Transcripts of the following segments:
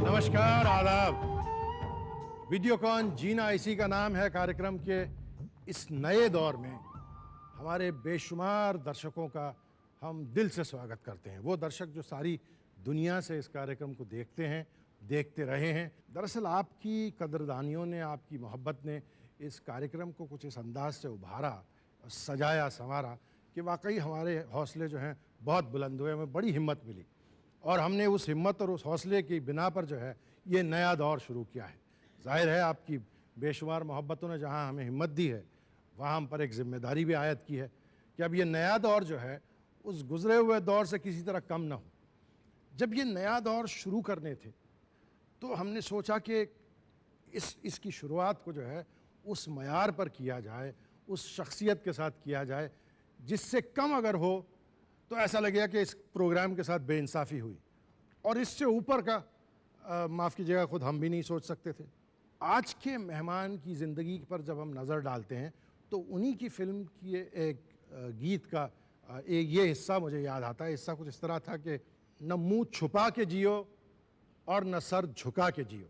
नमस्कार, आदाब। वीडियोकॉन जीना इसी का नाम है। कार्यक्रम के इस नए दौर में हमारे बेशुमार दर्शकों का हम दिल से स्वागत करते हैं। वो दर्शक जो सारी दुनिया से इस कार्यक्रम को देखते हैं, देखते रहे हैं। दरअसल आपकी कदरदानियों ने, आपकी मोहब्बत ने इस कार्यक्रम को कुछ इस अंदाज से उभारा, सजाया संवारा कि वाकई हमारे हौसले जो हैं बहुत बुलंद हुए, हमें बड़ी हिम्मत मिली और हमने उस हिम्मत और उस हौसले की बिना पर जो है ये नया दौर शुरू किया है। जाहिर है आपकी बेशुमार मोहब्बतों ने जहाँ हमें हिम्मत दी है, वहाँ हम पर एक जिम्मेदारी भी आयद की है कि अब ये नया दौर जो है उस गुजरे हुए दौर से किसी तरह कम ना हो। जब ये नया दौर शुरू करने थे तो हमने सोचा कि इसकी शुरुआत को जो है उस मयार पर किया जाए, उस शख्सियत के साथ किया जाए जिससे कम अगर हो तो ऐसा लगेगा कि इस प्रोग्राम के साथ बेइंसाफ़ी हुई, और इससे ऊपर का माफ़ कीजिएगा खुद हम भी नहीं सोच सकते थे। आज के मेहमान की ज़िंदगी पर जब हम नज़र डालते हैं तो उन्हीं की फ़िल्म की एक गीत का ये हिस्सा मुझे याद आता है। हिस्सा कुछ इस तरह था कि न मुँह छुपा के जियो और न सर झुका के जियो,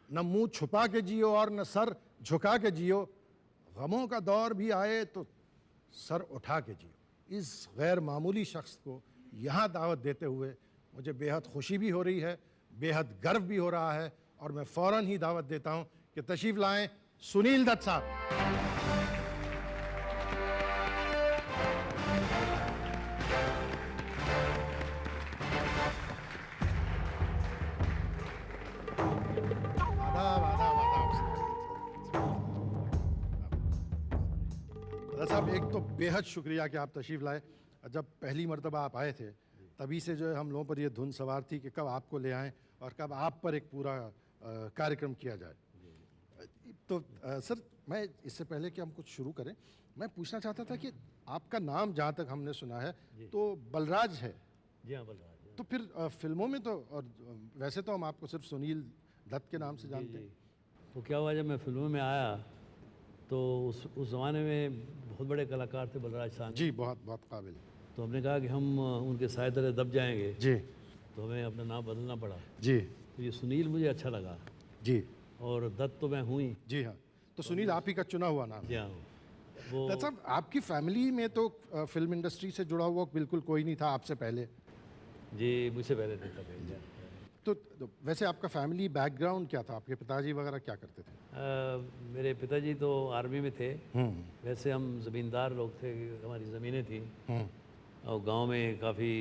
न मुँह छुपा के जियो और न सर झुका के जियो, गमों का दौर भी आए तो सर उठा के जियो। इस गैर मामूली शख्स को यहाँ दावत देते हुए मुझे बेहद खुशी भी हो रही है, बेहद गर्व भी हो रहा है, और मैं फ़ौरन ही दावत देता हूँ कि तशरीफ़ लाएं सुनील दत्त साहब। आदाब आदाब आदाब साहब, एक तो बेहद शुक्रिया कि आप तशरीफ़ लाए। जब पहली मरतबा आप आए थे तभी से जो है हम लोगों पर ये धुन सवार थी कि कब आपको ले आएँ और कब आप पर एक पूरा कार्यक्रम किया जाए। तो सर, मैं इससे पहले कि हम कुछ शुरू करें, मैं पूछना चाहता था कि आपका नाम जहाँ तक हमने सुना है तो बलराज है। जी हाँ, बलराज। तो फिर फिल्मों में तो, और वैसे तो हम आपको सिर्फ सुनील दत्त के नाम से जानते हैं। तो क्या हुआ, जब मैं फिल्मों में आया तो उस ज़माने में बहुत बड़े कलाकार थे बलराज साहब जी, बहुत बहुत काबिल। तो हमने कहा कि हम उनके साए तले दब जाएंगे, जी तो हमें अपना नाम बदलना पड़ा। जी तो ये सुनील मुझे अच्छा लगा, जी और दत्त तो मैं हूँ ही। जी हाँ, तो सुनील आप ही का चुना हुआ नाम। जी हाँ। वो दत्त साहब, आपकी फैमिली में तो फिल्म इंडस्ट्री से जुड़ा हुआ बिल्कुल कोई नहीं था आपसे पहले। जी, मुझसे पहले नहीं था कहीं। तो वैसे आपका फैमिली बैकग्राउंड क्या था? आपके पिताजी वगैरह क्या करते थे? मेरे पिताजी तो आर्मी में थे। वैसे हम ज़मींदार लोग थे, हमारी ज़मीनें थी और गांव में काफ़ी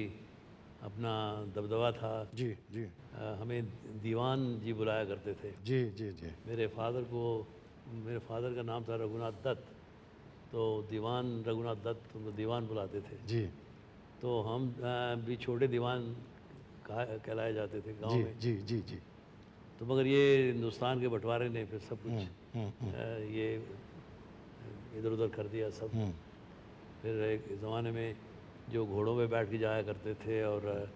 अपना दबदबा था। जी जी हमें दीवान जी बुलाया करते थे। जी जी जी मेरे फादर का नाम था रघुनाथ दत्त, तो दीवान रघुनाथ दत्त उनको दीवान बुलाते थे। जी तो हम भी छोटे दीवान कहलाए जाते थे गांव जी में। जी जी जी तो मगर ये हिंदुस्तान के बंटवारे ने फिर सब कुछ ये इधर उधर कर दिया सब। फिर एक ज़माने में जो घोड़ों पे बैठ के जाया करते थे और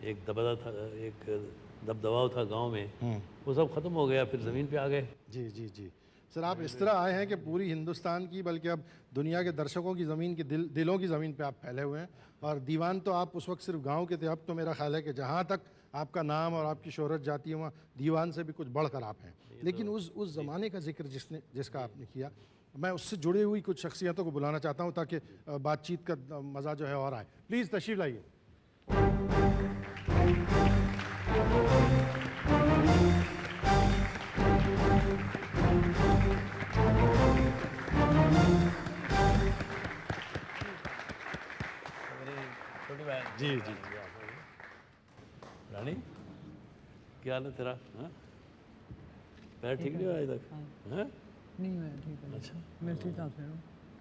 एक दबदबाव था गांव में, वो सब ख़त्म हो गया, फिर ज़मीन पे आ गए। जी जी जी सर, आप इस तरह आए हैं कि पूरी हिंदुस्तान की, बल्कि अब दुनिया के दर्शकों की ज़मीन की, दिलों की ज़मीन पे आप फैले हुए हैं। और दीवान तो आप उस वक्त सिर्फ गांव के थे, अब तो मेरा ख्याल है कि जहाँ तक आपका नाम और आपकी शोहरत जाती है वहाँ दीवान से भी कुछ बढ़कर आप हैं। लेकिन उस ज़माने का जिक्र जिसका आपने किया, मैं उससे जुड़ी हुई कुछ शख्सियतों को बुलाना चाहता हूँ ताकि बातचीत का मज़ा जो है और आए। प्लीज़ तशरीफ़ लाइए। जी जी रानी, क्या हाल है तेरा? हाँ, पैर ठीक नहीं हुआ अभी तक? हाँ? नहीं हुआ ठीक है। अच्छा, मैं ठीक था फिर।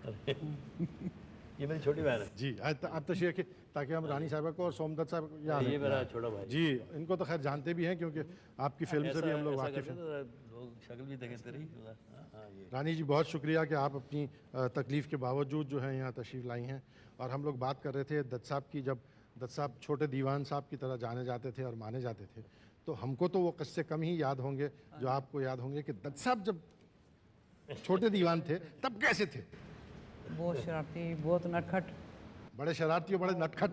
अरे ये मेरी छोटी बहन है। जी आप तशरीफ रखिए ताकि हम रानी साहिबा को और सोमदत्त साहब को यहाँ ये मेरा छोटा भाई। जी इनको तो खैर जानते भी हैं क्योंकि आपकी फिल्म से भी हम लोग वाकिफ हैं। लोग शक्ल भी देखें तेरी। हाँ ये रानी जी बहुत शुक्रिया कि आप अपनी तकलीफ़ के बावजूद जो है यहाँ तशरीफ़ लाई हैं। और हम लोग बात कर रहे थे दत्त साहब की, जब दत्त साहब छोटे दीवान साहब की तरह जाने जाते थे और माने जाते थे, तो हमको तो वो किस्से कम ही याद होंगे जो आपको याद होंगे कि दत्त साहब जब छोटे दीवान थे तब कैसे थे। बहुत शरारती, बहुत नटखट, बड़े शरारती और बड़े नटखट।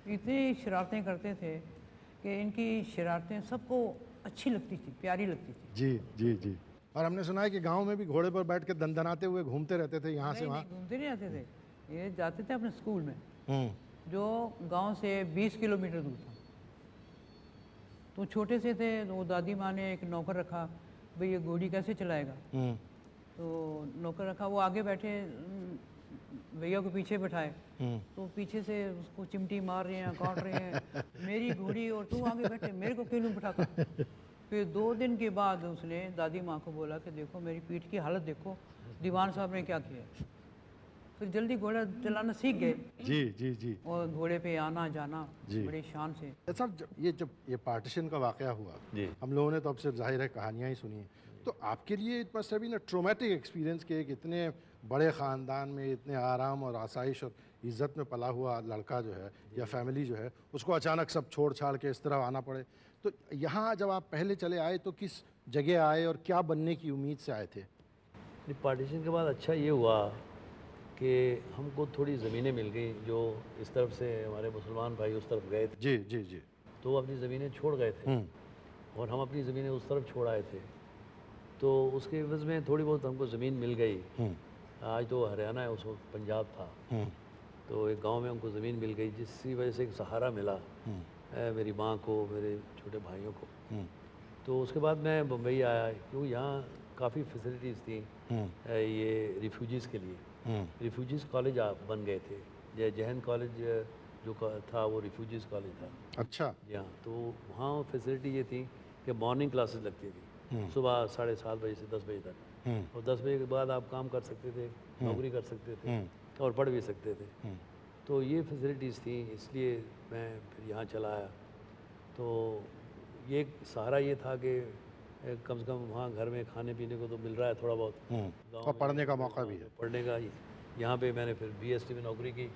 इतनी शरारतें करते थे कि इनकी शरारतें सबको अच्छी लगती थी, प्यारी लगती थी। जी जी जी। और हमने सुना है कि गांव में भी घोड़े पर बैठ के दंदनाते हुए घूमते रहते थे यहाँ से नहीं, वहाँ। नहीं, घूमते नहीं आते थे, ये जाते थे अपने स्कूल में हम्म, जो गांव से 20 किलोमीटर दूर था। तो छोटे से थे तो वो दादी माँ ने एक नौकर रखा, भाई ये घोड़ी कैसे चलाएगा। हम्म, तो नौकर रखा, वो आगे बैठे, भैया को पीछे बैठाए, तो पीछे से उसको चिमटी मार रहे हैं, काट रहे हैं, मेरी घोड़ी और तू आगे बैठे, मेरे को क्यों नहीं बिठाता। फिर 2 दिन के बाद उसने दादी माँ को बोला कि देखो मेरी पीठ की हालत देखो, दीवान साहब ने क्या किया। फिर जल्दी घोड़ा चलाना सीख गए जी जी जी। और घोड़े पे आना जाना जी। बड़ी शान से। साहब जब ये पार्टीशन का वाकया हुआ, जी। हम लोगों ने तो अब सिर्फ जाहिर है कहानियाँ ही सुनी हैं, तो आपके लिए it must have been a traumatic experience कि एक इतने बड़े ख़ानदान में इतने आराम और आसाइश और इज़्ज़त में पला हुआ लड़का जो है या फैमिली जो है उसको अचानक सब छोड़ छाड़ के इस तरह आना पड़े। तो यहाँ जब आप पहले चले आए तो किस जगह आए और क्या बनने की उम्मीद से आए थे। पार्टीशन के बाद अच्छा ये हुआ कि हमको थोड़ी ज़मीनें मिल गई, जो इस तरफ से हमारे मुसलमान भाई उस तरफ गए थे जी जी जी। तो वो अपनी ज़मीनें छोड़ गए थे और हम अपनी ज़मीनें उस तरफ छोड़ आए थे। तो उसके एवज में थोड़ी बहुत हमको ज़मीन मिल गई। आज तो हरियाणा है, उस वक्त पंजाब था। तो एक गांव में हमको ज़मीन मिल गई जिसकी वजह से एक सहारा मिला मेरी माँ को, मेरे छोटे भाइयों को। तो उसके बाद मैं बम्बई आया क्योंकि यहाँ काफ़ी फैसिलिटीज़ थी ये रिफ्यूजीज़ के लिए। रिफ्यूजीज़ कॉलेज बन गए थे। जहन कॉलेज जो था वो रिफ्यूजीज़ कॉलेज था। अच्छा। जी हाँ। तो वहाँ फैसिलिटी ये थी कि मॉर्निंग क्लासेस लगती थी सुबह 7:30 बजे से 10 बजे तक, और 10 बजे के बाद आप काम कर सकते थे, नौकरी कर सकते थे और पढ़ भी सकते थे। तो ये फैसिलिटीज़ थी, इसलिए मैं फिर यहाँ चला आया। तो ये सहारा ये था कि कम से कम वहाँ घर में खाने पीने को तो मिल रहा है थोड़ा बहुत, और पढ़ने का मौका भी है। पढ़ने का। यहाँ पे मैंने फिर बीएसटी में नौकरी की।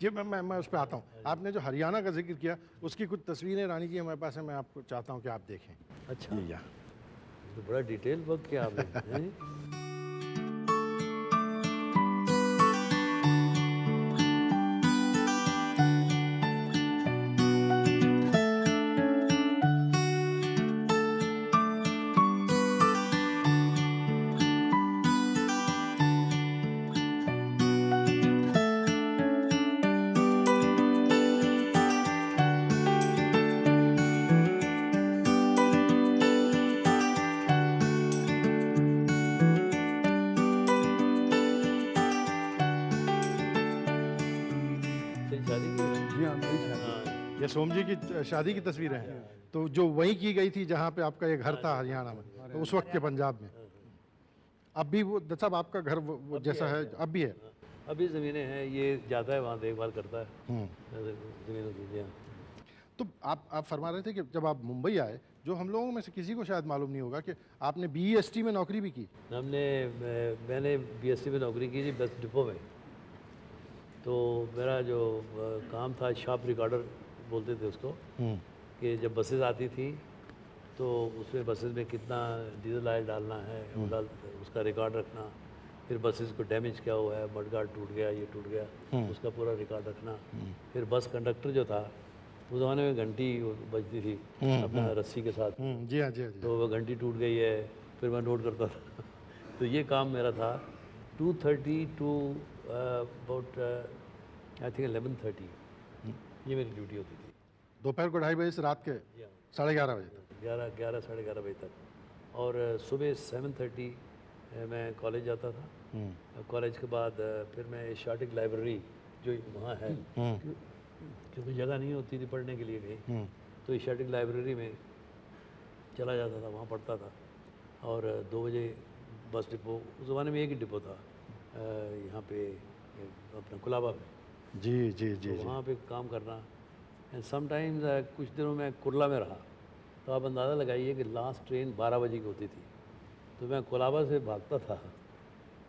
जी मैं उस पर आता हूँ। आपने जो हरियाणा का जिक्र किया उसकी कुछ तस्वीरें रानी जी हमारे पास है, मैं आपको चाहता हूँ कि आप देखें। अच्छा, ये यहाँ तो बड़ा डिटेल वर्क किया आपने हैं? तेरी शादी की है? जी हाँ मेरी शादी। हाँ, ये सोम जी की शादी की तस्वीरें हैं, तो जो वहीं की गई थी जहाँ पे आपका ये घर था हरियाणा में, तो उस वक्त के पंजाब में। अब भी वो दत्त साहब आपका घर वो जैसा है अब भी है। अभी ज़मीनें हैं, ये जाता है वहाँ देखभाल करता है ज़मीनों की। जी हाँ। तो आप फरमा रहे थे कि जब आप मुंबई आए, जो हम लोगों में से किसी को शायद मालूम नहीं होगा कि आपने बीईएसटी में नौकरी भी की। मैंने बीएसटी में नौकरी की थी बस डिपो में। तो मेरा जो काम था शॉप रिकॉर्डर बोलते थे उसको, कि जब बसेस आती थी तो उसमें बसेस में कितना डीजल ऑयल डालना है उसका रिकॉर्ड रखना, फिर बसेस को डैमेज क्या हुआ है, मडगार्ड टूट गया, ये टूट गया, उसका पूरा रिकॉर्ड रखना। फिर बस कंडक्टर जो था उस ज़माने में घंटी बजती थी अपना रस्सी के साथ, जी हाँ जी हाँ जी। तो वो घंटी टूट गई है, फिर मैं नोट करता था। तो ये काम मेरा था 2:30 टू अबाउट आई थिंक 11:30, ये मेरी ड्यूटी होती थी। दोपहर को 2:30 बजे से रात के 11:30 बजे तक। 11 साढ़े 11 बजे तक। और सुबह 7:30 मैं कॉलेज जाता था। कॉलेज के बाद फिर मैं एशियाटिक लाइब्रेरी जो वहाँ है, क्योंकि जगह नहीं होती थी पढ़ने के लिए कहीं, तो एशियाटिक लाइब्रेरी में चला जाता था, वहाँ पढ़ता था। और 2 बजे बस डिपो, उस ज़माने में एक ही डिपो था यहाँ पे अपना कुलाबा में, जी जी जी तो जी। वहाँ पे काम करना। एंड समटाइम्स कुछ दिनों में कुरला में रहा, तो आप अंदाज़ा लगाइए कि लास्ट ट्रेन 12 बजे की होती थी, तो मैं कुलाबा से भागता था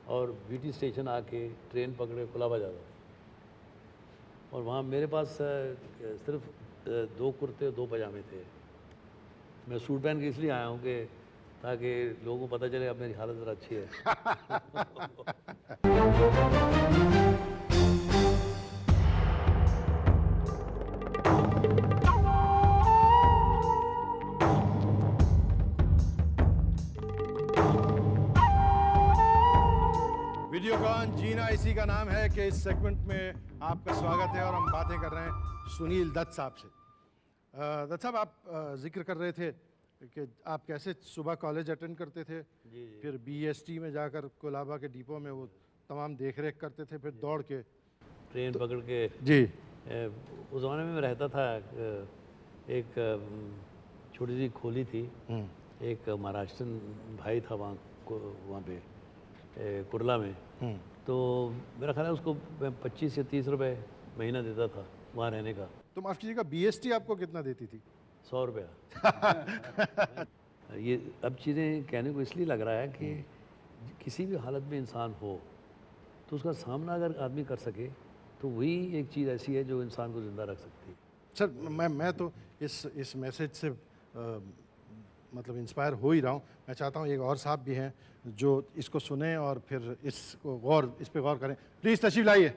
और वीटी स्टेशन आके ट्रेन पकड़े कुलाबा जाता था। और वहाँ मेरे पास सिर्फ 2 कुर्ते और 2 पजामे थे। मैं सूट पहन के इसलिए आया हूँ कि ताकि लोगों को पता चले अब मेरी हालत ज़रा अच्छी है। वीडियोकॉन जीना इसी का नाम है कि इस सेगमेंट में आपका स्वागत है और हम बातें कर रहे हैं सुनील दत्त साहब से। दत्त साहब, आप जिक्र कर रहे थे कि आप कैसे सुबह कॉलेज अटेंड करते थे, फिर बीएसटी में जाकर कोलाबा के डिपो में वो तमाम देख रेख करते थे, फिर दौड़ के ट्रेन पकड़ के जी उस ज़माने में मैं रहता था, एक छोटी सी खोली थी, एक महाराष्ट्रन भाई था वहाँ पे कुरला में, तो मेरा ख्याल है उसको मैं 25 या 30 रुपए महीना देता था वहाँ रहने का। तो माफ कीजिएगा, बीएसटी आपको कितना देती थी? 100 रुपया। ये अब चीज़ें कहने को इसलिए लग रहा है कि किसी भी हालत में इंसान हो तो उसका सामना अगर आदमी कर सके तो वही एक चीज़ ऐसी है जो इंसान को ज़िंदा रख सकती है। सर, मैं तो इस मैसेज से मतलब इंस्पायर हो ही रहा हूँ। मैं चाहता हूँ एक और साहब भी हैं जो इसको सुने और फिर इस पे गौर करें। प्लीज़ तशरीफ लाइए।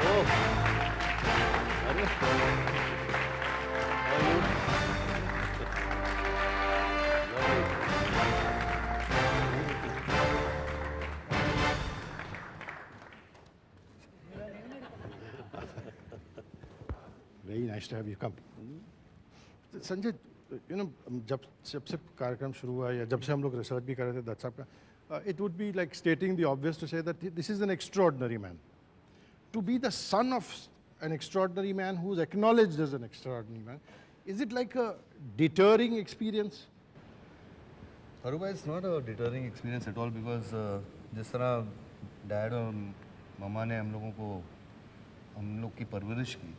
ओह, अरे, very nice to have you come. Sanjay, जब से कार्यक्रम शुरू हुआ या जब से हम लोग रिसर्च भी कर रहे थे दत्त साहब का, it would be like stating the obvious to say that this is an extraordinary man. To be the son of an extraordinary man who's acknowledged as an extraordinary man, is it like a deterring experience? Otherwise, it's not a deterring experience at all because जिस तरह dad और mama ने हम लोग की परवरिश की,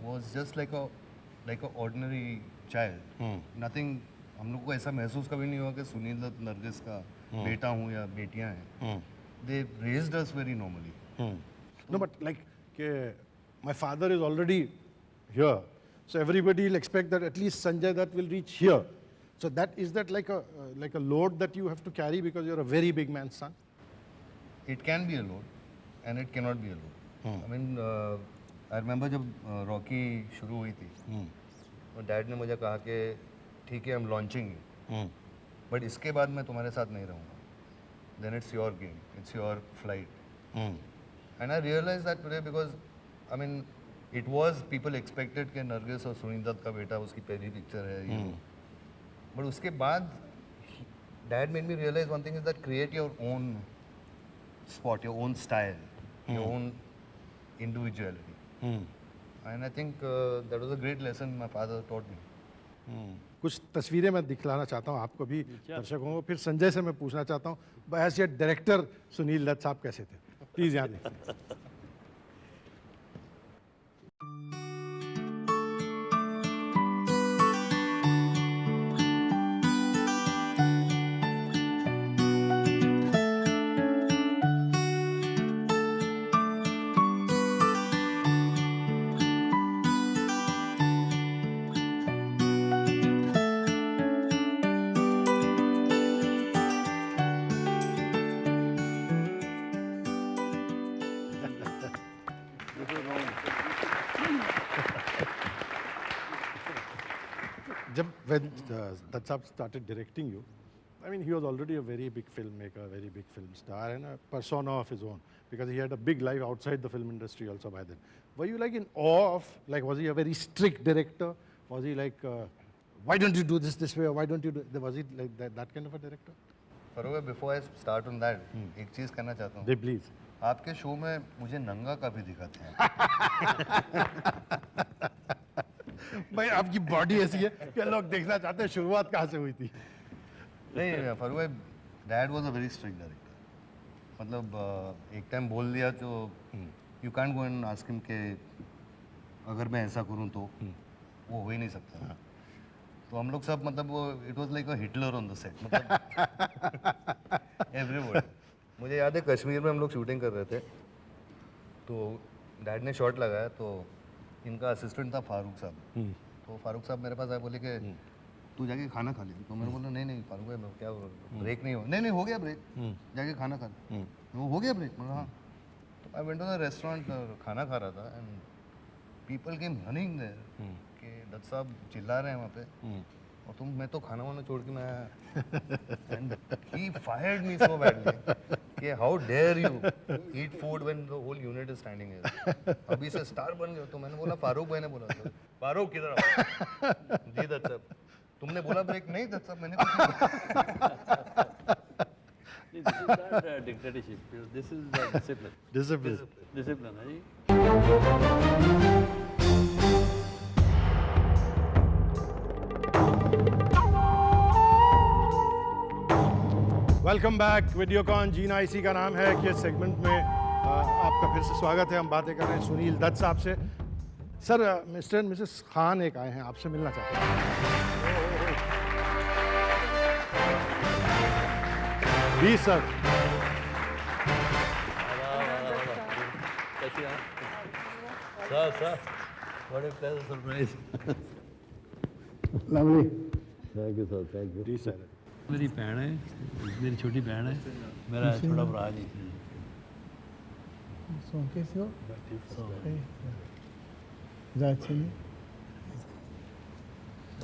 was just like a ordinary child. Nothing, हम लोग को ऐसा महसूस कभी नहीं हुआ कि सुनील दत्त नरगिस का बेटा हूँ या बेटियाँ हैं. They raised us very normally. No, but like my father is already here, so everybody will expect that at least Sanjay Dutt will reach here. So is that like a load that you have to carry because you're a very big man's son? It can be a load and it cannot be a load. I mean, I remember जब Rocky शुरू हुई थी, तो dad ने मुझे कहा कि ठीक है, I'm launching you, but इसके बाद मैं तुम्हारे साथ नहीं रहूँगा. Then it's your game, it's your flight. And I realized that today because, I mean, it was people expected कि नरगिस और सुनील दत्त का बेटा उसकी पहली पिक्चर है ये, but उसके बाद Dad made me realize one thing is that create your own spot, your own style, your own individuality. And I think that was a great lesson my father taught me. कुछ तस्वीरें मैं दिखलाना चाहता हूँ आपको भी, दर्शकों को। फिर संजय से मैं पूछना चाहता हूँ as a director Sunil Dutt साहब कैसे थे। प्लीज यहाँ देखिए। When Dutt Saab started directing you, I mean, he was already a very big filmmaker, a very big film star, and a persona of his own, because he had a big life outside the film industry also by then. Were you like in awe of, like, was he a very strict director? Was he like, why don't you do this way, or why don't you do, was he like that kind of a director? Farouk, before I start on that, एक चीज़ कहना चाहता हूँ। They please. आपके show में मुझे नंगा काफ़ी दिखाते हैं। भाई आपकी बॉडी ऐसी है कि लोग देखना चाहते हैं शुरुआत कहाँ से हुई थी। नहीं फारूक भाई, dad was a very strict director. मतलब एक टाइम बोल दिया तो you can't go and ask him के अगर मैं ऐसा करूं तो वो हो ही नहीं सकता. तो हम लोग सब मतलब वो it was like a Hitler on the set. मतलब एवरीबॉडी. मुझे याद है कश्मीर में हम लोग शूटिंग कर रहे थे, तो डैड ने शॉट लगाया, तो इनका असिस्टेंट था फारूक साहब. तो फारूक साहब मेरे पास आए, बोले कि तू जाके खाना खा ले. तो मैंने बोला नहीं नहीं फारूक भाई, मैं क्या ब्रेक नहीं हो. नहीं नहीं हो गया ब्रेक, जाके खाना खा ले. वो हो गया ब्रेक. मतलब हाँ. तो I went to the restaurant, खाना खा रहा था, and people came running there कि दत्त साहब चिल्ला रहे हैं वहाँ पे, और मैं तो खाना वाना छोड़ के मैं आया. And he fired me so badly कि how dare you eat food when the whole unit is standing here. अभी से स्टार बन गए. तो मैंने बोला फारूक भाई ने बोला, तो फारूक किधर आओ. जी दत्त साहब, तुमने बोला ब्रेक. नहीं दत्त साहब, मैंने कुछ नहीं. This is not dictatorship. This is discipline. Discipline. Discipline है जी. Welcome back. वीडियोकॉन जीना इसी का नाम है कि सेगमेंट में आपका फिर से स्वागत है. हम बातें कर रहे हैं सुनील दत्त साहब से. Sir, mister and missus Khan एक आए हैं, आपसे मिलना चाहते हैं. जी सर. कैसी हैं? Sir, what a pleasant surprise. Lovely. Thank you, sir. Thank you. जी सर. मेरी बहन है, मेरी छोटी बहन है, मेरा छोटा भरा जी. कैसे हो? जात चाहिए?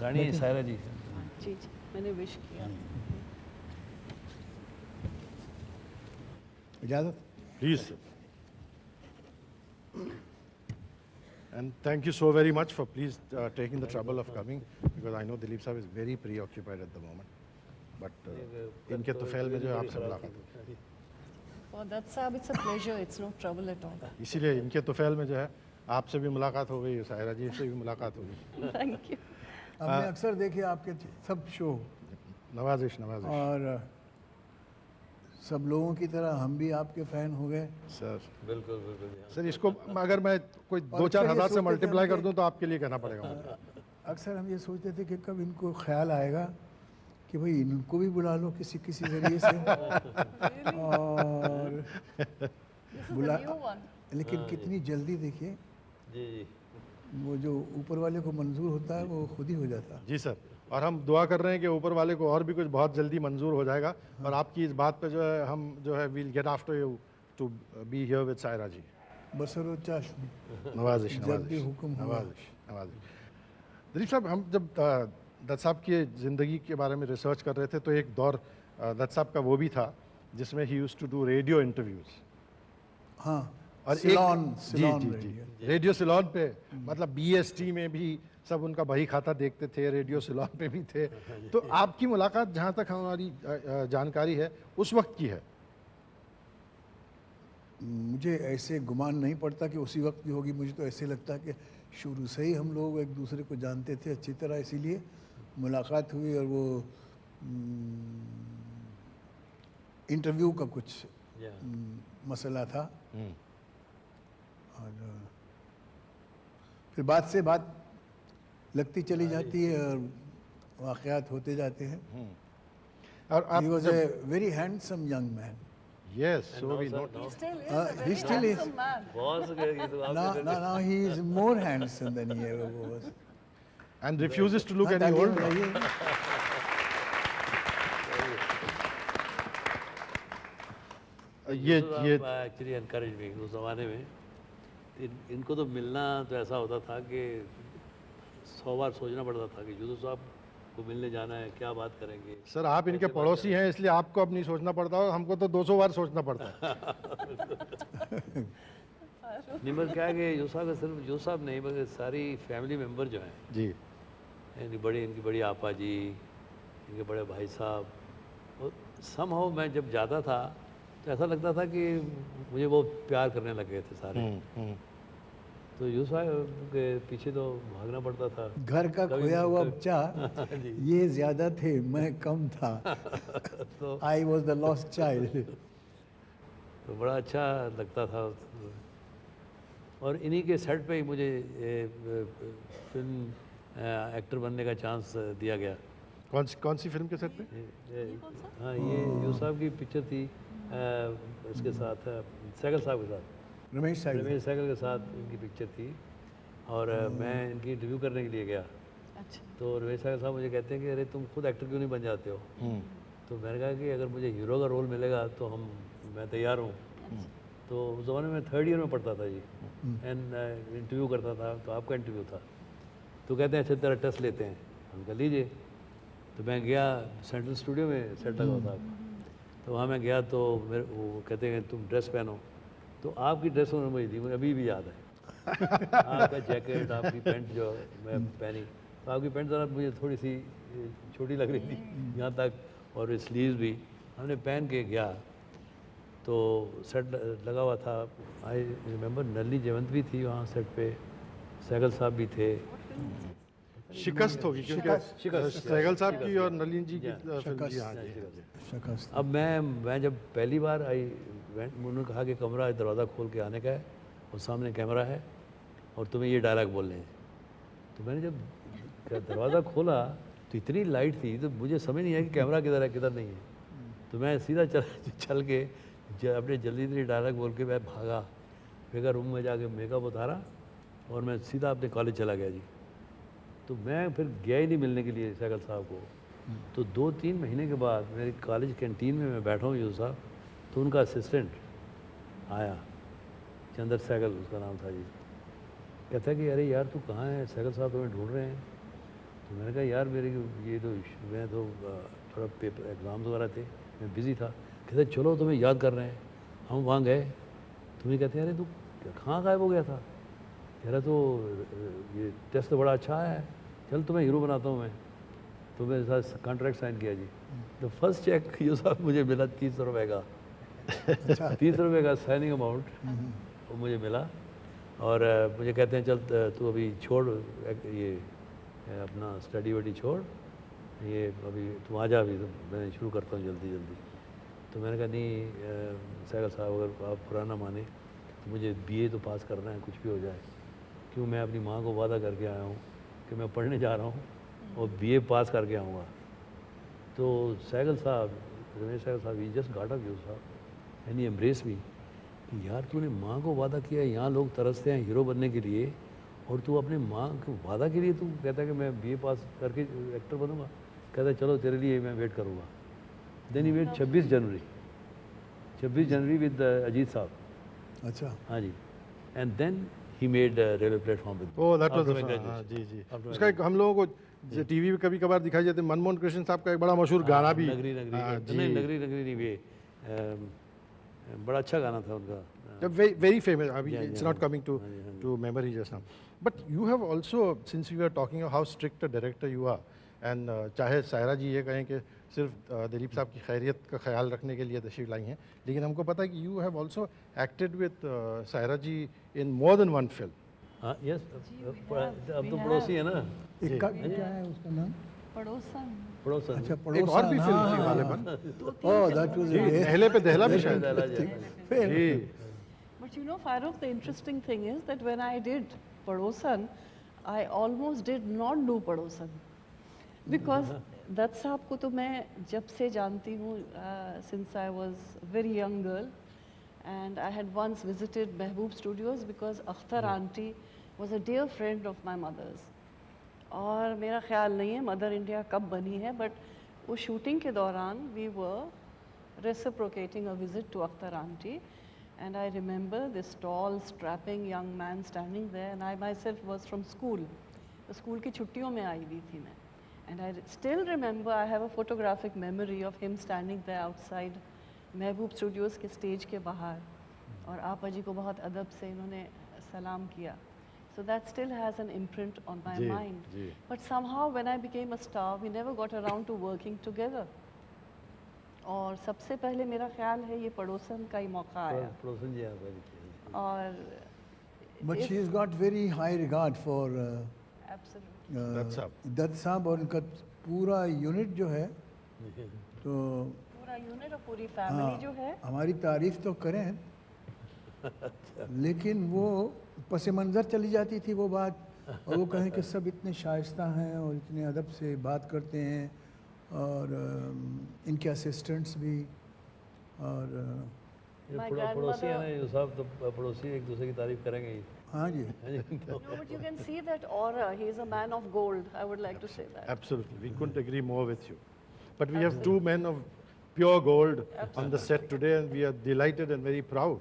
रानी सायरा जी. जी जी मैंने विश किया. इजाज़त? Please, sir. And thank you so very much for please taking the trouble of coming, because I know Dilip sahab is very preoccupied at the moment. But इनके तुफैल में जो है आपसे मुलाकात हुई. For that साहब it's a pleasure, it's no trouble at all. इसीलिए इनके तुफैल में जो है आपसे भी मुलाकात हो गई, सायरा जी से भी मुलाकात हो गई. Thank you. हमने अक्सर देखे आपके सब शो, नवाजिश नवाजिश. और सब लोगों की तरह हम भी आपके फ़ैन हो गए. सर बिल्कुल बिल्कुल. सर, इसको अगर मैं कोई 2-4 हज़ार से मल्टीप्लाई कर दूं तो आपके लिए कहना पड़ेगा मुझे. अक्सर हम ये सोचते थे कि कब इनको ख्याल आएगा कि भाई इनको भी बुला लो किसी किसी ज़रिए से. और बुला, लेकिन कितनी जल्दी देखिए, जी जी. वो जो ऊपर वाले को मंजूर होता है वो खुद ही हो जाता है. जी सर. और हम दुआ कर रहे हैं कि ऊपर वाले को और भी कुछ बहुत जल्दी मंजूर हो जाएगा. और आपकी इस बात पे जो है हम जो है we'll get after you to be here with Saira ji. बसरो चाशनी. नवाजिश जब भी नवाजिश हुक्म हुआ. नवाजिश नवाजिश. दिलीप साहब, हम जब दत्त साहब की ज़िंदगी के बारे में रिसर्च कर रहे थे तो एक दौर दत्त साहब का वो भी था जिसमें ही used to do radio interviews. हाँ, और सिलोन जी जी जी रेडियो सिलोन पे, मतलब बीएसटी में भी सब उनका बही खाता देखते थे, रेडियो सिलोन पे भी थे. तो आपकी मुलाकात जहाँ तक हमारी जानकारी है उस वक्त की है. मुझे ऐसे गुमान नहीं पड़ता कि उसी वक्त की होगी. मुझे तो ऐसे लगता है कि शुरू से ही हम लोग एक दूसरे को जानते थे अच्छी तरह, इसीलिए मुलाकात हुई. और वो इंटरव्यू का कुछ मसला था, और फिर बात से बात लगती चली जाती है और वाक़यात होते जाते हैं. और He was a very handsome young man. Yes, so we note. He still is Uh, a he very still is. handsome man. बहुत से ये तो आप Now he is more handsome than he ever was. And refuses to look हाँ, any तालियां old. बजाइए. ये actually encourage me उस ज़माने में. इनको तो मिलना तो ऐसा होता था कि 100 बार सोचना पड़ता था कि यूसुफ साहब को मिलने जाना है, क्या बात करेंगे. सर, आप इनके पड़ोसी हैं इसलिए आपको अब नहीं सोचना पड़ता हो, हमको तो 200 बार सोचना पड़ता है. निमर क्या है कि यूसुफ साहब सिर्फ यूसुफ साहब नहीं बल्कि सारी फैमिली मेम्बर जो हैं, जी. इनकी बड़ी आपा जी, इनके बड़े भाई साहब, समहाउ मैं जब जाता था तो ऐसा लगता था कि मुझे वो प्यार करने लग गए थे सारे. तो यूसुफ साहब के पीछे तो भागना पड़ता था। घर का खोया हुआ बच्चा ये ज्यादा थे, मैं कम था। तो I was the lost child. तो बड़ा अच्छा लगता था। और इन्हीं के सेट पे ही मुझे फिल्म एक्टर बनने का चांस दिया गया। कौन सी फिल्म के सेट पे? हाँ, ये यूसुफ साहब की पिक्चर थी इसके साथ सहगल साहब के साथ, रमेश साहब। रमेश सहगल के साथ इनकी पिक्चर थी। और मैं इनकी इंटरव्यू करने के लिए गया। अच्छा। तो रमेश सहगल साहब मुझे कहते हैं कि अरे तुम खुद एक्टर क्यों नहीं बन जाते हो? तो मैंने कहा कि अगर मुझे हीरो का रोल मिलेगा तो मैं तैयार हूँ। तो उस ज़माने में 3rd ईयर में पढ़ता था जी, एंड इंटरव्यू करता था। तो आपका इंटरव्यू था, तो कहते हैं अच्छा तेरा टेस्ट लेते हैं। हम कह लीजिए। तो मैं गया, सेंट्रल स्टूडियो में सेट लगा हुआ था। तो वहाँ मैं गया तो मेरे वो कहते हैं तुम ड्रेस पहनो। तो आपकी ड्रेस उन्होंने मुझे दी, मुझे अभी भी याद है। आपका जैकेट, आपकी पैंट जो मैं पहनी, तो आपकी पैंट ज़रा मुझे थोड़ी सी छोटी लग रही थी यहाँ तक, और स्लीव्स भी हमने पहन के गया। तो सेट लगा हुआ था। आई रिमेंबर नलिनी जयवंत भी थी वहाँ सेट पे, सहगल साहब भी थे। शिकस्त होगी क्योंकि शिकस्त। सहगल साहब की और नलिनी जी की फिल्म जी। हाँ जी। शकस्त। अब मैं जब पहली बार आई, उन्होंने कहा कि कमरा है, दरवाज़ा खोल के आने का है और सामने कैमरा है और तुम्हें ये डायलॉग बोलने हैं। तो मैंने जब दरवाज़ा खोला तो इतनी लाइट थी तो मुझे समझ नहीं आया कि कैमरा किधर है किधर नहीं है। तो मैं सीधा चल के अपने जल्दी डायलॉग बोल के मैं भागा, फिर रूम में जाके मेकअप उतारा और मैं सीधा अपने कॉलेज चला गया जी। तो मैं फिर गया ही नहीं मिलने के लिए सहगल साहब को। तो 2-3 महीने के बाद मेरे कॉलेज कैंटीन में मैं बैठा हूँ यूसुफ साहब, तो उनका असिस्टेंट आया, चंद्र सहगल उसका नाम था जी। कहता है कि अरे यार तू कहाँ है, सहगल साहब तुम्हें ढूंढ रहे हैं। तो मैंने कहा यार मेरे ये तो मैं तो थोड़ा पेपर एग्ज़ाम्स वगैरह थे, मैं बिज़ी था। कहते चलो तुम्हें याद कर रहे हैं। हम वहाँ गए, तुम्हें कहते हैं अरे तू कहाँ गायब हो गया था? कह रहा तो ये टेस्ट तो बड़ा अच्छा है, चल तुम्हें हीरो बनाता हूँ मैं। तो मेरे साथ कॉन्ट्रैक्ट साइन किया जी। तो फर्स्ट चेक ये साहब मुझे मिला 300 रुपये का। 300 रुपये का साइनिंग अमाउंट वो मुझे मिला। और मुझे कहते हैं चल तू अभी छोड़ ये अपना स्टडी वडी छोड़, ये अभी तुम आ जा, अभी तो मैं शुरू करता हूँ जल्दी जल्दी। तो मैंने कहा नहीं सहगल साहब अगर आप पुराना माने तो मुझे BA तो पास करना है, कुछ भी हो जाए। क्यों, मैं अपनी माँ को वादा करके आया हूँ कि मैं पढ़ने जा रहा हूँ और BA पास करके आऊँगा। तो सहगल साहब, रमेश सहगल साहब, ही जस्ट गॉट अप यूसुफ साहब एंड ही एम्ब्रेस मी कि यार तूने माँ को वादा किया, यहाँ लोग तरसते हैं हीरो बनने के लिए और तू अपने माँ को वादा के लिए तू कहता है कि मैं BA पास करके एक्टर बनूंगा। कहता है चलो तेरे लिए मैं वेट करूँगा। Then he wait 26 January with Ajit साहब। अच्छा। हाँ जी। And then he made railway platform with. Oh that was जी जी। उसका एक हम लोगों को टीवी पे कभी कभार दिखाई जाते, मनमोहन कृष्ण साहब का एक बड़ा मशहूर गाना भी। नगरी नगरी नहीं, नगरी नगरी नहीं, ये बड़ा अच्छा गाना था उनका। Very famous. It's not coming to memory just now. But you have also, since we were talking of how strict a director you are, and चाहे सायरा जी ये कहें कि सिर्फ दिलीप साहब की खैरियत का ख्याल रखने के लिए तशरीफ लाई हैं, लेकिन हमको पता है कि you have also acted with Saira ji in more than one film. हाँ यस, अब तो पड़ोसी है ना। एक क्या है उसका नाम? पड़ोसन। पड़ोसन। अच्छा, एक और भी फिल्म थी हाँ, गालिबन। Oh, that was a दहले पे दहला भी शायद। Fair. But you know, Farooq, the interesting thing is that when I did Padosan, I almost did not do Padosan. Because Dutt साहब को तो मैं जब से जानती हूँ, since I was a very young girl, and I had once visited Mehboob Studios because Akhtar auntie was a dear friend of my mother's. और मेरा ख्याल नहीं है मदर इंडिया कब बनी है, बट वो शूटिंग के दौरान we were reciprocating a visit to Akhtar auntie. And I remember this tall, strapping young man standing there, and I myself was from school. The school की छुट्टियों में आई हुई थी मैं. And I still remember, I have a photographic memory of him standing there outside Mehboob Studios के stage के बाहर. और आपा जी को बहुत अदब से इन्होंने सलाम किया. So that still has an imprint on my mind. But somehow when I became a star, we never got around to working together. और सबसे पहले मेरा ख्याल है ये पड़ोसन का ही मौका आया। पड़ोसन जी आप और But she has got very high regard for Absolutely. Dutt साहब. दत्त साहब और उनका पूरा यूनिट जो है तो पूरा यूनिट और पूरी फैमिली जो है हमारी तारीफ तो करें लेकिन वो पस मंज़र चली जाती थी वो बात और वो कहें कि सब इतने शाइस्ता हैं और इतने अदब से बात करते हैं और इनके असिस्टेंट्स भी और ये My पड़ोसी है ना grandmother- ये साहब, तो पड़ोसी एक दूसरे की तारीफ करेंगे ही. हाँ जी No, but you can see that aura. He is a man of gold. I would like to say that. Absolutely, we couldn't agree more with you. But we have two men of pure gold on the set today, and we are delighted and very proud.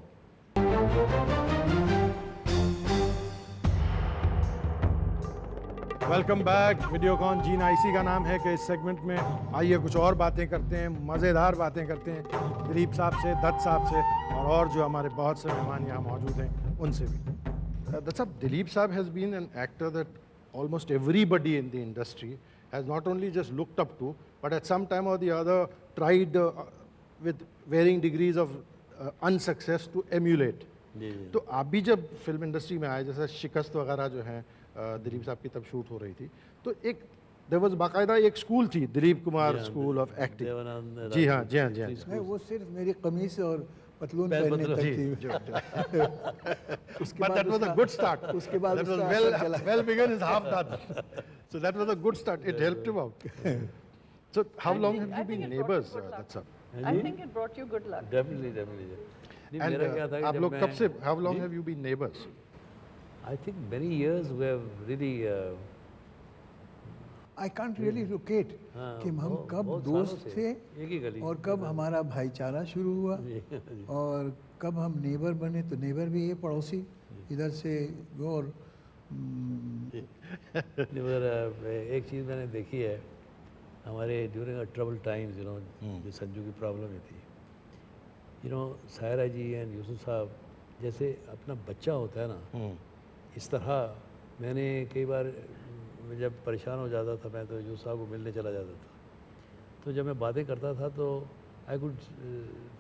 Welcome back. Videocon जीना इसी का नाम है कि इस segment में आइए कुछ और बातें करते हैं, मज़ेदार बातें करते हैं दिलीप साहब से, दत्त साहब से और जो हमारे बहुत से मेहमान यहाँ मौजूद हैं उनसे भी. दत्त साहब, दिलीप साहब has been an actor that almost everybody in the industry has not only just looked up to, but at some time or the other tried with varying degrees of unsuccess to emulate. जी जी. तो आप भी जब film industry में आए, जैसे शिकस्त वगैरह जो हैं दिलीप साहब की तब शूट हो रही थी, तो एक देयर वाज बाकायदा एक स्कूल थी, Dilip Kumar school of acting. Dev Anand ji हाँ, जी हाँ, जी हाँ. नहीं वो सिर्फ मेरी कमीज और पतलून पैर पहनने पतलून, तक जी, थी जो- उसके But बाद that was a उसका- good start. उसके बाद That was उसका well, असर चला। well begun is half done. So that was a good start. It helped him out. So how long have you been it brought neighbors, you good luck. that's all? I think it brought you good luck. Definitely definitely. नहीं And मेरा क्या था कि आप जब लोग मैं कब से, how long have you been neighbors? I think many years we have really I can't really locate हाँ, कि हम बहुत- कब बहुत दोस्त सालों से। थे एक ही गली और कब हमारा भाईचारा शुरू हुआ और कब हम नेबर बने. तो नेबर भी ये पड़ोसी इधर से वो और नहीं, मगर एक चीज़ मैंने देखी है हमारे during trouble times, you know, जो संजू की प्रॉब्लम थी, you know, Saira ji and Yusuf साहब जैसे अपना बच्चा होता है ना, इस तरह मैंने कई बार जब परेशान हो जाता था मैं तो यूसुफ साहब को मिलने चला जाता था. तो जब मैं बातें करता था तो I could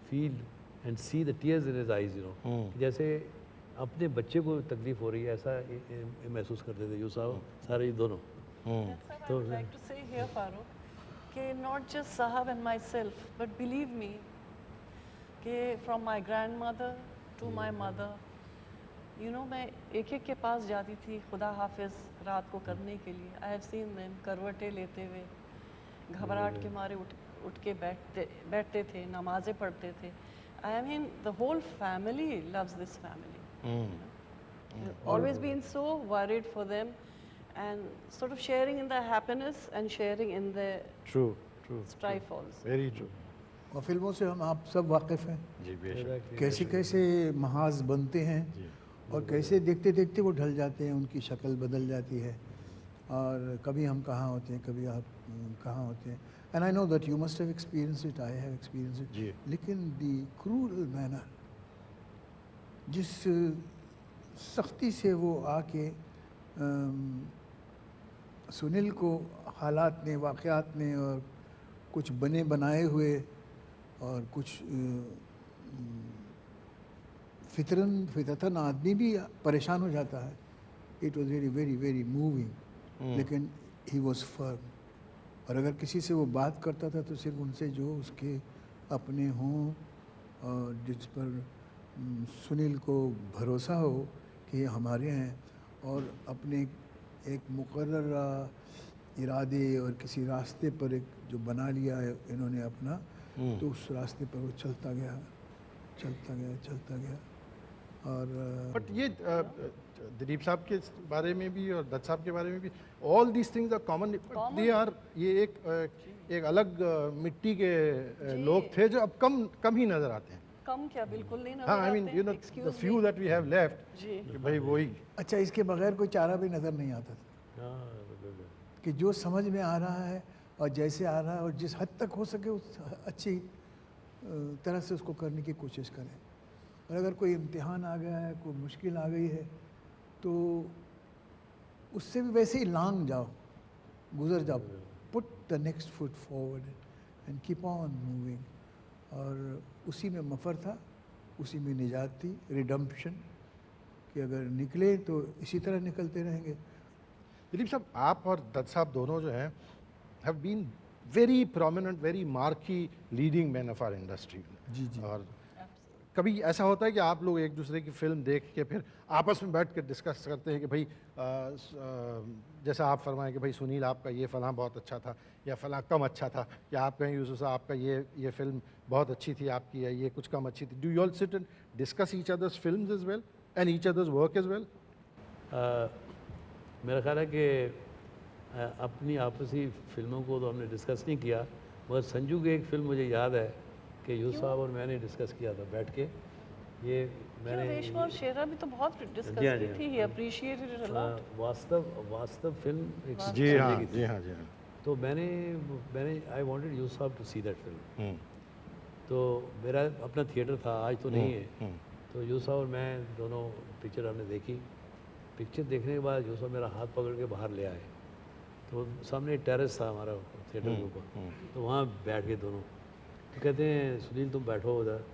feel and see the tears in his eyes, you know, जैसे अपने बच्चे को तकलीफ हो रही है ऐसा महसूस करते थे यूसुफ साहब, सारे ही दोनों. That's what I would like to say here, Farooq. कि not just Sahab and myself, but believe me, कि from my grandmother to my mother, you know, मैं एक एक के पास जाती थी खुदा हाफिज रात को करने के लिए. I have seen them करवटें लेते हुए घबराहट के मारे उठ के बैठते थे, नमाज़ें पढ़ते थे. I mean, the whole family loves this family. Always been so worried for them and sort of sharing in the happiness and sharing in the True, true. strife also. Very true. और फिल्मों से हम आप सब वाकिफ़ हैं जी बेशक. कैसे कैसे महाज बनते हैं और कैसे देखते देखते वो ढल जाते हैं, उनकी शक्ल बदल जाती है और कभी हम कहाँ होते हैं, कभी आप कहाँ होते हैं. And I know that you must have experience it, I have experience जी. इट. लेकिन दी क्रूरल मैनर, जिस सख्ती से वो आके सुनील को हालात ने, वाक़यात ने और कुछ बने बनाए हुए और कुछ फितरतन आदमी भी परेशान हो जाता है. It was very very very moving. लेकिन ही वॉज फर्म. और अगर किसी से वो बात करता था तो सिर्फ उनसे जो उसके अपने हों और जिस पर सुनील को भरोसा हो कि ये हमारे हैं और अपने एक मुकर्रर इरादे और किसी रास्ते पर एक जो बना लिया है इन्होंने अपना, तो उस रास्ते पर वो चलता गया चलता गया चलता गया. और बट ये दिलीप साहब के बारे में भी और दत्त साहब के बारे में भी all these things are common. They are, ये एक अलग मिट्टी के लोग थे जो अब कम ही नजर आते हैं. कम क्या, बिल्कुल नहीं नजर हाँ, आई मीन आते. You know the Excuse few me. That we have left, जी. कि भाई वही. अच्छा, इसके बगैर कोई चारा भी नज़र नहीं आता था कि जो समझ में आ रहा है और जैसे आ रहा है और जिस हद तक हो सके उस अच्छी तरह से उसको करने की कोशिश करें. और अगर कोई इम्तिहान आ गया है, कोई मुश्किल आ गई है, तो उससे भी वैसे ही लांग जाओ, गुजर जाओ. Put the next foot forward and keep on moving. और उसी में मफर था, उसी में निजात थी, रिडम्पशन. कि अगर निकले तो इसी तरह निकलते रहेंगे। दिलीप साहब, आप और दत्त साहब दोनों जो हैं have been very prominent, very marquee leading man of our industry. जी जी। और कभी ऐसा होता है कि आप लोग एक दूसरे की फिल्म देख के फिर आपस में बैठ कर डिस्कस करते हैं कि भाई जैसा आप फरमाएं कि भाई सुनील आपका ये फलां बहुत अच्छा था या फलां कम अच्छा था, या आप कहें यूसुफ साहब आपका ये फिल्म बहुत अच्छी थी, आपकी ये कुछ कम अच्छी थी। Do you all sit and discuss each other's films as well and each other's work as well? मेरा ख्याल है कि अपनी आपसी फिल्मों को तो हमने डिस्कस नहीं किया, मगर संजू की एक फिल्म मुझे याद है कि यूसुफ साहब और मैंने डिस्कस किया था बैठ के। ये मैंने रेशमा और शेरा भी तो बहुत डिस्कस जी हाँ, की जी हाँ। थी, ही अप्रिशिएटेड इट अ लॉट। वास्तव फिल्म एक जी संजय हाँ की थी। जी हाँ जी हाँ। तो मैंने आई वांटेड यूसुफ साहब टू सी दैट फिल्म। तो मेरा अपना थिएटर था, आज तो नहीं है। तो यूसुफ साहब और मैं दोनों पिक्चर हमने देखी। पिक्चर देखने के बाद यूसुफ साहब मेरा हाथ पकड़ के बाहर ले आए। तो सामने एक टेरेस था हमारा थिएटर के ऊपर, तो वहाँ बैठ गए दोनों। तो कहते हैं सुनील तुम बैठो उधर,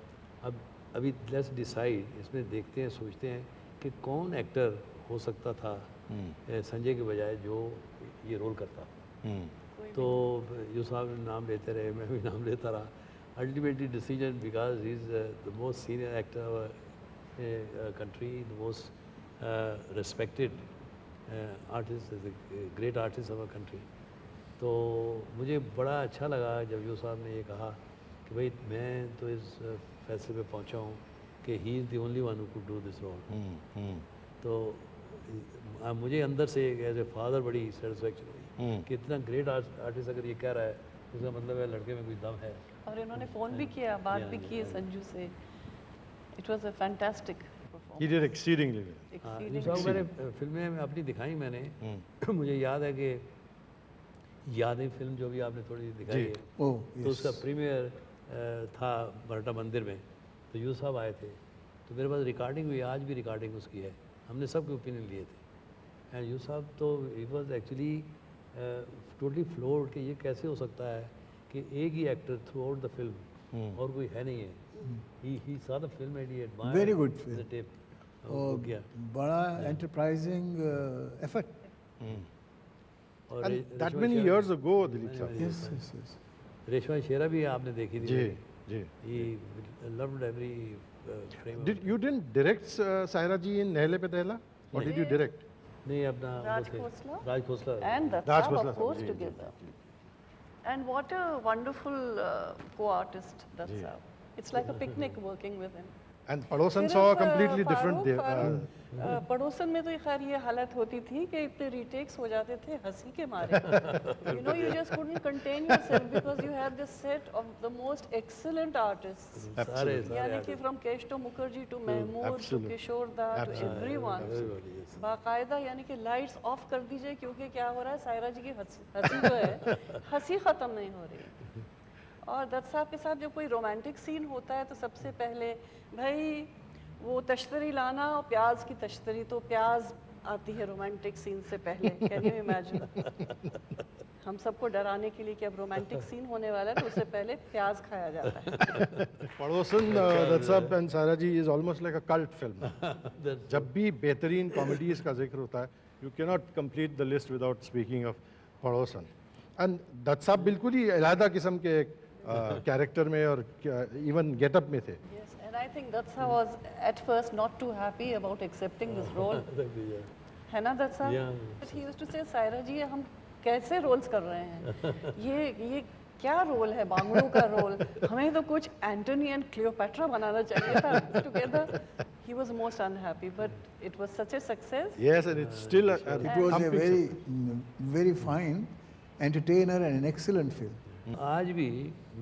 अब अभी लेट्स डिसाइड, इसमें देखते हैं सोचते हैं कि कौन एक्टर हो सकता था संजय के बजाय जो ये रोल करता। तो यूसुफ साहब ने नाम लेते रहे, मैं भी नाम लेता रहा। Ultimately decision, because he is the most senior actor country, the most respected artist, is a great artist of our country. तो मुझे बड़ा अच्छा लगा जब यूसुफ साहब ने ये कहा कि भाई मैं तो इस फैसले पे पहुंचा हूँ कि he is the only one who could do this role. तो मुझे अंदर से एज ए फादर बड़ी सेटिस्फेक्शन हुई कि इतना ग्रेट आर्टिस्ट अगर ये कह रहा है, इसका मतलब है लड़के में कोई दम है। और इन्होंने फ़ोन भी किया, बात भी की संजू से। It was a fantastic He did exceedingly well. हाँ, यूसुफ साहब मैंने फिल्में अपनी दिखाई मैंने मुझे याद है कि यादें फिल्म जो भी आपने थोड़ी दिखाई है, ओह तो उसका प्रीमियर था मराठा मंदिर में। तो यूसुफ साहब आए थे, तो मेरे पास रिकॉर्डिंग हुई, आज भी रिकॉर्डिंग उसकी है। हमने सबके ओपिनियन लिए थे। एंड यूसुफ साहब तो it was actually totally floored कि ये कैसे हो सकता है कि एक ही actor throughout the film और कोई है नहीं है। he saw the film and he admired Very good film. the tape. और गया। बड़ा एंटरप्राइजिंग एफर्ट। और And that many years ago, Dilip sir. Yes yes yes. Reshma Shera भी आपने देखी थी। जी जी। He loved every frame. You didn't direct Saira ji in Nehle Pe Dehla? Or did you direct? नहीं अपना Raj वो थे, Khosla? Raj Khosla. and Raj Datta, Khosla of sir, course, ji, ji, together. And what a wonderful co-artist that's ji. It's like a picnic working with him. And Padosan सिर्फ, saw a completely different Farooq, पड़ोसन में तो खैर ये हालत होती थी कि इतने रीटेक्स हो जाते थे हंसी के मारे। You know, you just couldn't contain yourself because you had this set of the most excellent artists. सारे यानी कि from Keshto Mukherjee to Mahmood to Absolutely. Kishore Da to everyone. everybody, yes. बाकायदा यानी कि लाइट्स ऑफ कर दीजिए क्योंकि क्या हो रहा है, सायरा जी की हंसी जो है हंसी ख़त्म नहीं हो रही। और दत्त साहब के साथ जब कोई रोमांटिक सीन होता है तो सबसे पहले भाई वो तश्तरी लाना और प्याज की तश्तरी, तो प्याज आती है रोमांटिक सीन से पहले। Can you imagine? हम सबको डराने के लिए कि अब रोमांटिक सीन होने वाला है तो उससे पहले प्याज खाया जाता है। Padosan, that's up, and Saira ji is almost like a cult film. जब भी बेहतरीन कॉमेडीज का जिक्र होता है, you cannot complete the list without speaking of Padosan. And Dutt साहब बिल्कुल ही अलग किस्म के कैरेक्टर में और इवन गेटअप में थे। Yes, and I think Datta was at first not too happy about accepting this role. है ना दत्त साहब? Yeah. But he used to say, Saira जी हम कैसे रोल्स कर रहे हैं? ये क्या रोल है, बांगड़ू का रोल? हमें तो कुछ एंटनी एंड क्लियोपैट्रा बनाना चाहिए था together. He was most unhappy, but it was such a success. Yes, and it's still a It was a very fine entertainer and an excellent film. आज भी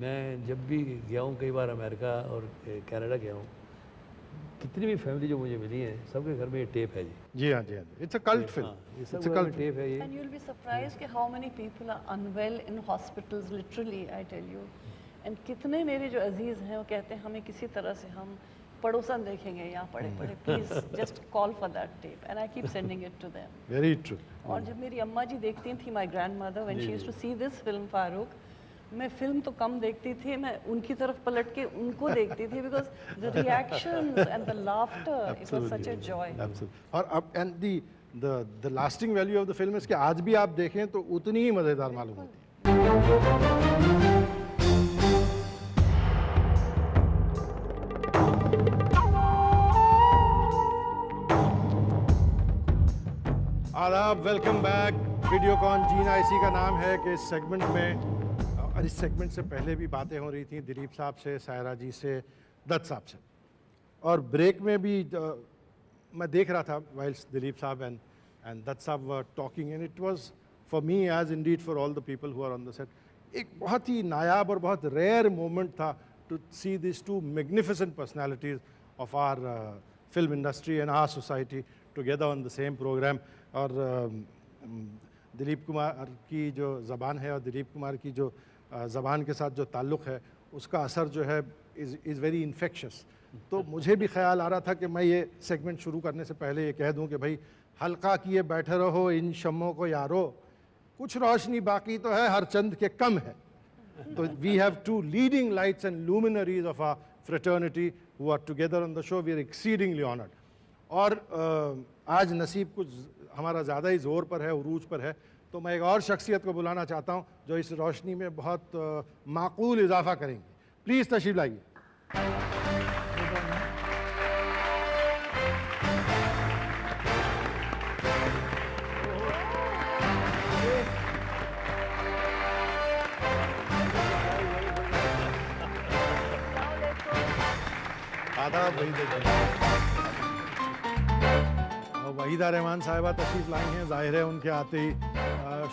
मैं जब भी गया हूँ, कई बार अमेरिका और कनाडा गया हूँ, कितनी भी फैमिली जो मुझे मिली है सबके घर में ये टेप है जी। जी हाँ जी हाँ। It's a cult film. ये It's सब a घर cult में film. टेप है ये। And you'll be surprised कि how many people are unwell in hospitals, literally, I tell you. And कितने मेरे जो अजीज हैं वो कहते हैं हमें किसी तरह से हम पड़ोसन देखेंगे यहाँ पड़े पड़े, please just call for that tape. And I keep sending it to them. Very true. और जब मेरी अम्मा जी देखती थी, my grandmother, when she used to see this film, Farooq, मैं फिल्म तो कम देखती थी, मैं उनकी तरफ पलट के उनको देखती थी because the reactions and the laughter, it was such a joy. और अब and the lasting value of the film इसके आज भी आप देखें तो उतनी ही मज़ेदार मालूम होती है। आदाब, वेलकम बैक। वीडियोकॉन जीना इसी का नाम है कि इस सेगमेंट में, और इस सेगमेंट से पहले भी बातें हो रही थी दिलीप साहब से, सायरा जी से, दत्त साहब से, और ब्रेक में भी मैं देख रहा था वाइल्स दिलीप साहब एंड दत्त साहब were talking, and it was for me as indeed for all the people who are on the set एक बहुत ही नायाब और बहुत रेयर मोमेंट था to see this two magnificent personalities of our film industry and our society together on the same programme. और दिलीप कुमार की जो ज़बान है और दिलीप कुमार की जो ज़बान के साथ जो ताल्लुक़ है उसका असर जो है इज़ वेरी इन्फेक्शस। तो मुझे भी ख्याल आ रहा था कि मैं ये सेगमेंट शुरू करने से पहले ये कह दूं कि भाई हल्का किए बैठे रहो इन शम्मों को यारो, कुछ रोशनी बाकी तो है, हर चंद के कम है। तो we have two leading lights and luminaries of our fraternity who are together on the show. We are exceedingly honoured. और आज नसीब कुछ हमारा ज़्यादा ही ज़ोर पर है, उरूज पर है, तो मैं एक और शख्सियत को बुलाना चाहता हूँ जो इस रोशनी में बहुत माकूल इजाफा करेंगे। प्लीज़ तशरीफ लाइए। आदाब वहीदा रहमान साहिबा तशरीफ़ लाई हैं। ज़ाहिर है उनके आते ही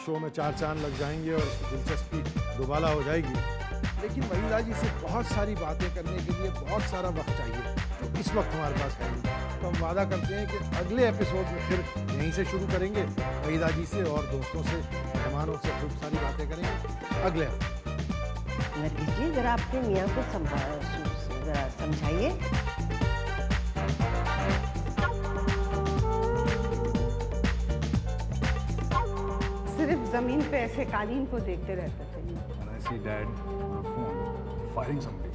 शो में चार चांद लग जाएंगे और इसकी दिलचस्पी दोबाला हो जाएगी। लेकिन वहीदा जी से बहुत सारी बातें करने के लिए बहुत सारा वक्त चाहिए जो इस वक्त हमारे पास है नहीं। तो हम वादा करते हैं कि अगले एपिसोड में फिर यहीं से शुरू करेंगे, वहीदा जी से और दोस्तों से, मेहमानों से खूब सारी बातें करेंगे अगले हफ्ते। नरगिस जी ज़रा अपने मियाँ को ज़रा समझाइए। सिर्फ जमीन पे ऐसे कालीन को देखते रहते थे। When I see Dad on the phone fighting somebody,